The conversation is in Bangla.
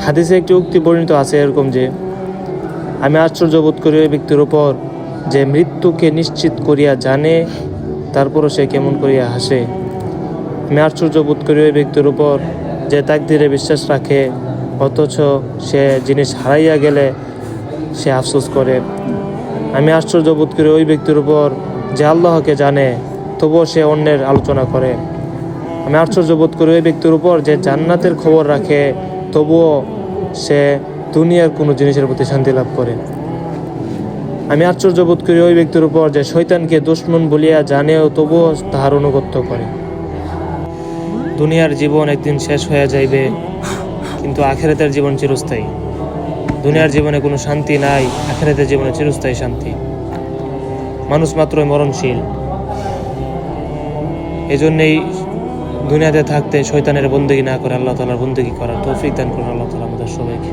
হাদিসে একটি উক্তি বর্ণিত আছে এরকম যে, আমি আশ্চর্য বোধ করি ওই ব্যক্তির উপর যে মৃত্যুকে নিশ্চিত করিয়া জানে, তারপরও সে কেমন করিয়া হাসে। আমি আশ্চর্য বোধ করি ওই ব্যক্তির উপর যে তাকদীরে বিশ্বাস রাখে, অথচ সে জিনিস হারাইয়া গেলে সে আফসোস করে। আমি আশ্চর্য বোধ করি ওই ব্যক্তির উপর যে আল্লাহকে জানে, তবুও সে অন্যের আলোচনা করে। আমি আশ্চর্য বোধ করি ওই ব্যক্তির উপর যে জান্নাতের খবর রাখে, তবুও সে দুনিয়ার কোনো জিনিসের প্রতি শান্তি লাভ করে। আমি আশ্চর্য বোধ করি ওই ব্যক্তির উপর যে শয়তানকে দুশমন বলিয়া জানেও তবুও তাহার অনুগত্য করে। দুনিয়ার জীবন একদিন শেষ হয়ে যাইবে, কিন্তু আখিরাতের জীবন চিরস্থায়ী। দুনিয়ার জীবনে কোনো শান্তি নাই, আখিরাতের জীবনে চিরস্থায়ী শান্তি। মানুষ মাত্রই মরণশীল। এজন্যই দুনিয়াতে থাকতে শয়তানের বন্দেগী না করে আল্লাহ তাআলার বন্দেগী করার তৌফিক দান করুন আল্লাহ তাআলা আমাদের সবাইকে।